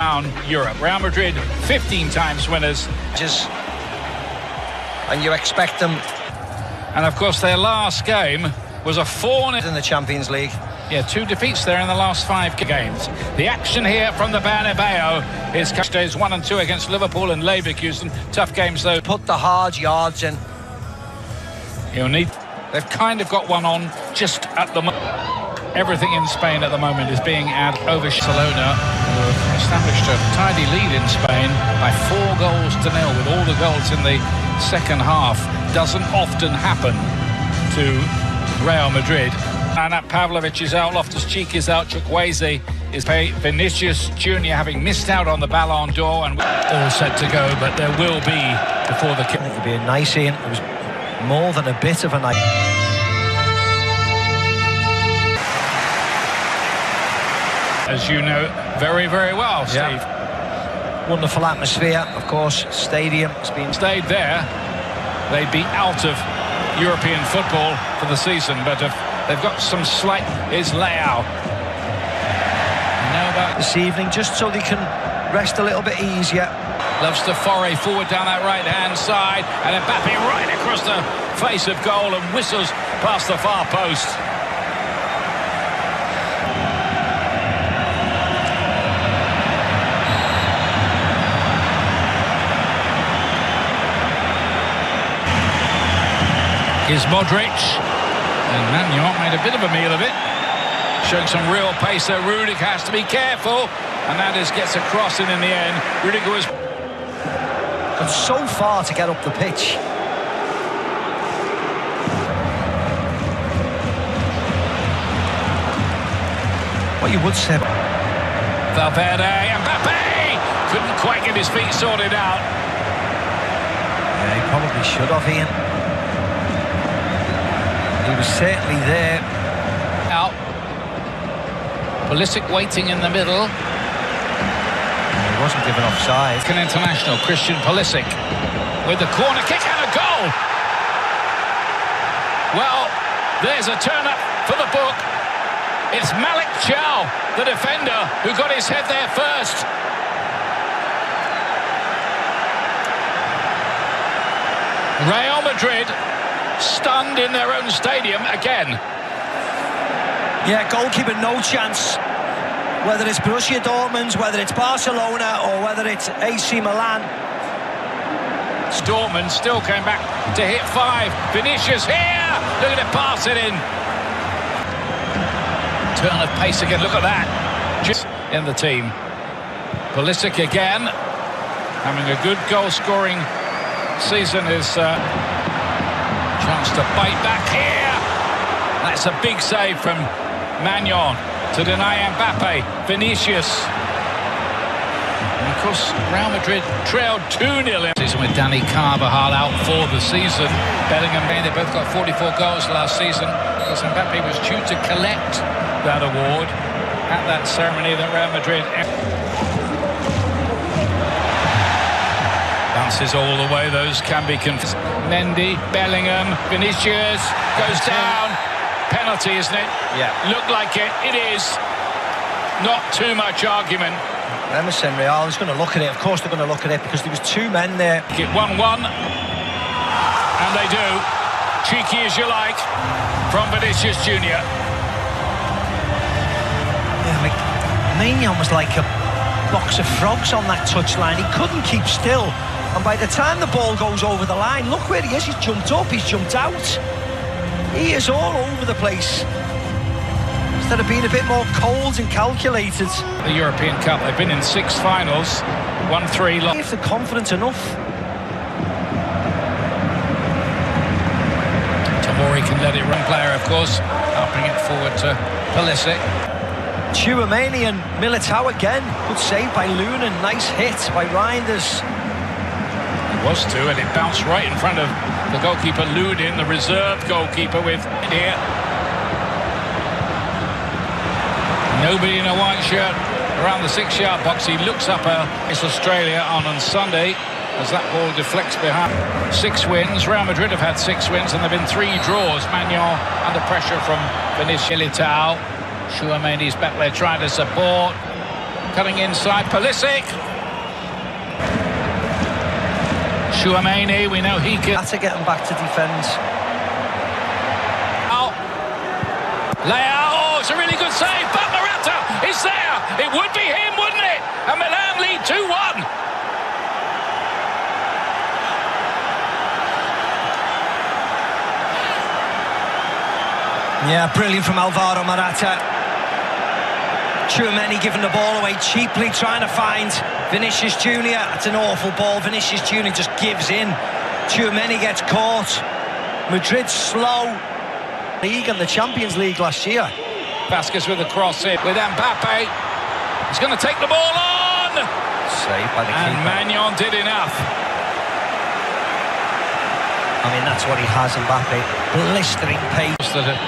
Down Europe. Real Madrid 15 times winners, and you expect them, and of course their last game was a 4-0 in the Champions League. Yeah, 2 defeats there in the last 5 games. The action here from the Bernabeu is days 1 and 2 against Liverpool and Leverkusen. Tough games though. Put the hard yards in. They've kind of got one on just at the moment. Everything in Spain at the moment is being over Barcelona, who have established a tidy lead in Spain by 4-0 with all the goals in the second half. Doesn't often happen to Real Madrid. And Pavlovic is out, Loftus-Cheek is out, Chukwueze is paid. Vinícius Júnior having missed out on the Ballon d'Or and all set to go, but there will be before the kick. It'll be a nice Ian. It was more than a bit of a night. As you know very, very well, Steve. Yeah. Wonderful atmosphere, of course. Stadium has been stayed there. They'd be out of European football for the season, but if they've got some slight. Is Leao. Now about this evening, just so they can rest a little bit easier. Loves to foray forward down that right-hand side, and Mbappé right across the face of goal and whistles past the far post. Is Modric, and Magnon made a bit of a meal of it, showing some real pace there. Rudiger has to be careful, and that gets a cross in the end. Rudiger was gone so far to get up the pitch. What you would say, Valverde, Mbappé couldn't quite get his feet sorted out. Yeah, he probably should have, Ian. He was certainly there. Out. Pulisic waiting in the middle. He wasn't given offside. An international, Christian Pulisic, with the corner kick and a goal. Well, there's a turn-up for the book. It's Malik Chow, the defender, who got his head there first. Real Madrid stunned in their own stadium again. Yeah, goalkeeper no chance. Whether it's Borussia Dortmund, whether it's Barcelona, or whether it's AC Milan. Dortmund still came back to hit 5. Vinícius here. Look at it, pass it in. Turn of pace again. Look at that. Just in the team. Pulisic again, having a good goal-scoring season. Is chance to bite back here. That's a big save from Magnon to deny Mbappé. Vinícius. And of course, Real Madrid trailed 2-0 season with Dani Carvajal out for the season. Bellingham, they both got 44 goals last season. Because Mbappé was due to collect that award at that ceremony that Real Madrid bounces all the way. Those can be confused. Mendy, Bellingham, Vinícius goes down. Penalty, isn't it? Yeah. Looked like it. It is. Not too much argument. Emerson Real is going to look at it. Of course they're going to look at it because there was 2 men there. Get 1-1. And they do. Cheeky as you like from Vinícius Júnior. Yeah, Magnon was like a box of frogs on that touchline. He couldn't keep still. And by the time the ball goes over the line, look where he is. He's jumped up, he's jumped out. He is all over the place. Instead of being a bit more cold and calculated. The European Cup, they've been in 6 finals, won 3. If they're confident enough. Tamori can let it run. Player, of course, helping it forward to Pulisic. Tchouameni and Militao again. Good save by Lunan. Nice hit by Reinders. Was to, and it bounced right in front of the goalkeeper Ludin, the reserve goalkeeper, with here. Nobody in a white shirt around the 6-yard box. He looks up it's Australia on Sunday as that ball deflects behind. 6 wins. Real Madrid have had 6 wins and there have been 3 draws. Magnon under pressure from Vinícius. Tchouameni's back there trying to support. cutting inside, Pulisic. Chouameni, we know he can... Had to get him back to defend. Leao, oh, it's a really good save, but Morata is there. It would be him, wouldn't it? And Milan lead 2-1. Yeah, brilliant from Álvaro Morata. Chouameni giving the ball away cheaply, trying to find Vinícius Júnior. It's an awful ball. Vinícius Júnior just gives in. Chouameni gets caught. Madrid's slow. League and the Champions League last year. Vasquez with a cross in with Mbappé. He's going to take the ball on. Saved by the keeper. And Magnon did enough. I mean, that's what he has, Mbappé. Blistering pace. That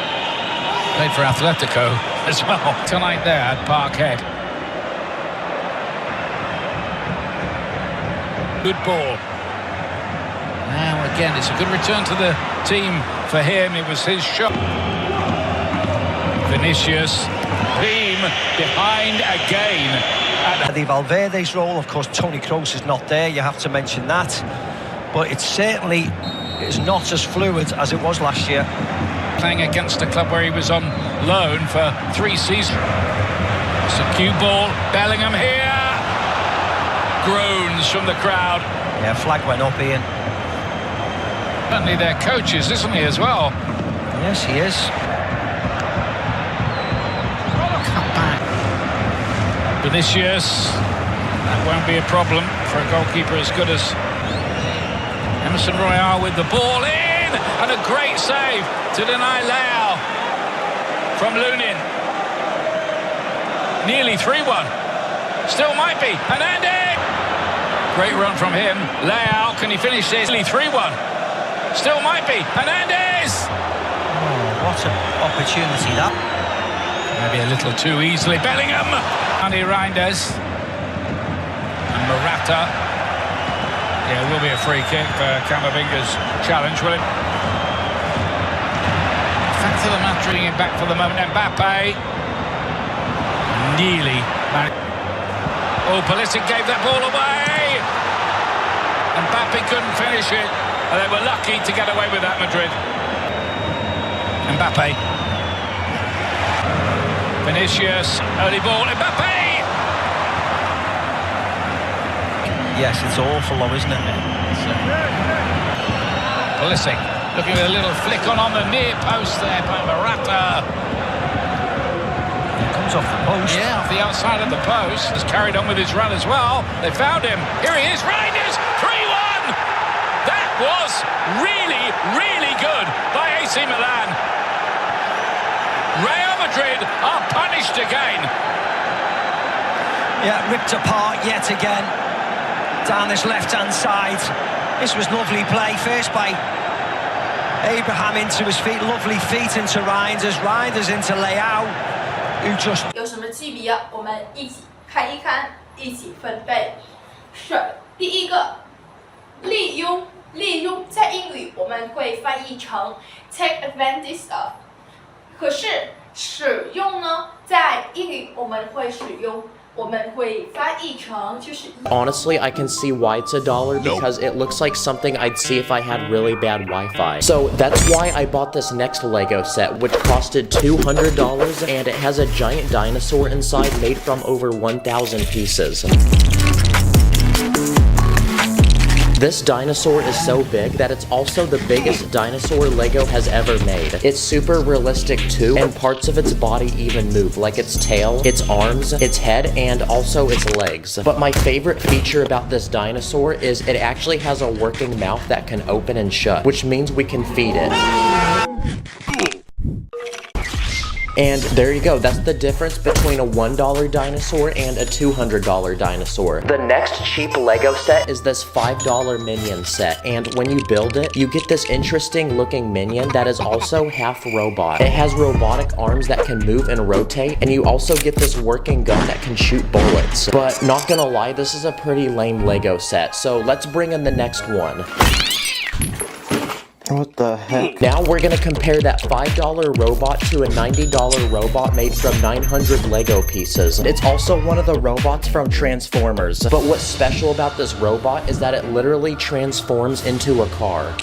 played for Atletico as well tonight there at Parkhead. Good ball. Now again, it's a good return to the team for him. It was his shot. Vinícius, team behind again. The Valverde's role, of course, Toni Kroos is not there. You have to mention that. But it certainly is not as fluid as it was last year. Playing against a club where he was on loan for 3 seasons. It's a cue ball. Bellingham here. Groans from the crowd. Yeah, flag went up, Ian. Certainly their coaches, isn't he, as well? Yes, he is. Cut back. Vinícius. That won't be a problem for a goalkeeper as good as Emerson Royale with the ball in. And a great save to deny Leao from Lunin. Nearly 3-1. Still might be. Hernandez. Great run from him. Leao, can he finish this? Nearly 3-1. Still might be. Hernandez! Oh, what an opportunity that. Maybe a little too easily. Bellingham! Andy Reinders. And Morata. Yeah, it will be a free kick for Camavinga's challenge, will it? Fact of the matter, bringing it back for the moment. Mbappé. Nearly. Oh, Pulisic gave that ball away. Mbappé couldn't finish it. And they were lucky to get away with that, Madrid. Mbappé. Vinícius, early ball, Mbappé! Yes, it's awful though, isn't it? Pulisic, looking with a little flick on the near post there by Morata. It comes off the post. Yeah, off the outside of the post. Has carried on with his run as well. They found him. Here he is, Reinders, 3-1! That was really, really good by AC Milan. Real Madrid are punished again. Yeah, ripped apart yet again. Down this left-hand side. This was lovely play. First by Abraham into his feet. Lovely feet into Reinders. Reinders into Leao, who just... 有什么区别？我们一起看一看，一起分贝。是第一个，利用。利用在英语我们会翻译成 take advantage of， 可是使用呢，在英语我们会使用，我们会翻译成就是。 Honestly, I can see why it's $1 because it looks like something I'd see if I had really bad Wi-Fi. So that's why I bought this next Lego set, which costed $200, and it has a giant dinosaur inside made from over 1,000 pieces. This dinosaur is so big that it's also the biggest dinosaur Lego has ever made. It's super realistic too, and parts of its body even move, like its tail, its arms, its head, and also its legs. But my favorite feature about this dinosaur is it actually has a working mouth that can open and shut, which means we can feed it. And there you go, that's the difference between a $1 dinosaur and a $200 dinosaur. The next cheap Lego set is this $5 minion set, and when you build it, you get this interesting looking minion that is also half robot. It has robotic arms that can move and rotate, and you also get this working gun that can shoot bullets. But not gonna lie, this is a pretty lame Lego set, so let's bring in the next one. What the heck? Now we're gonna compare that $5 robot to a $90 robot made from 900 Lego pieces. It's also one of the robots from Transformers. But what's special about this robot is that it literally transforms into a car.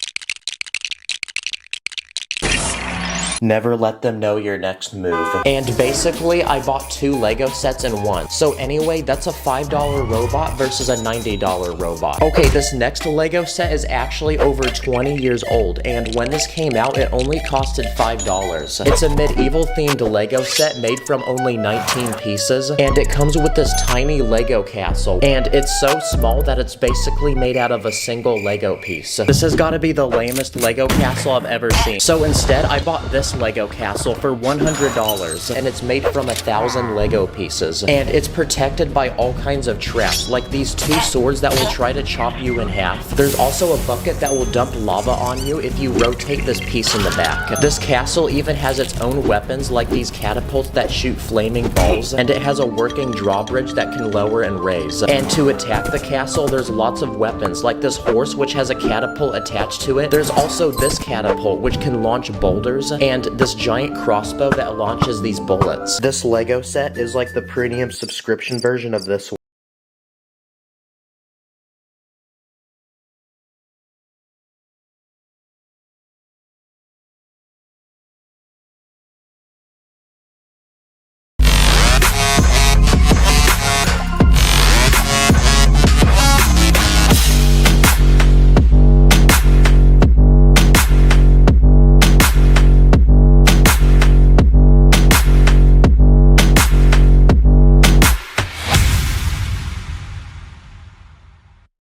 Never let them know your next move. And basically, I bought 2 Lego sets in one. So anyway, that's a $5 robot versus a $90 robot. Okay, this next Lego set is actually over 20 years old, and when this came out, it only costed $5. It's a medieval themed Lego set made from only 19 pieces, and it comes with this tiny Lego castle, and it's so small that it's basically made out of a single Lego piece. This has got to be the lamest Lego castle I've ever seen. So instead, I bought this Lego castle for $100, and it's made from 1,000 Lego pieces, and it's protected by all kinds of traps, like these 2 swords that will try to chop you in half. There's also a bucket that will dump lava on you if you rotate this piece in the back. This castle even has its own weapons, like these catapults that shoot flaming balls, and it has a working drawbridge that can lower and raise. And to attack the castle, there's lots of weapons, like this horse which has a catapult attached to it. There's also this catapult which can launch boulders, and this giant crossbow that launches these bullets. This Lego set is like the premium subscription version of this one.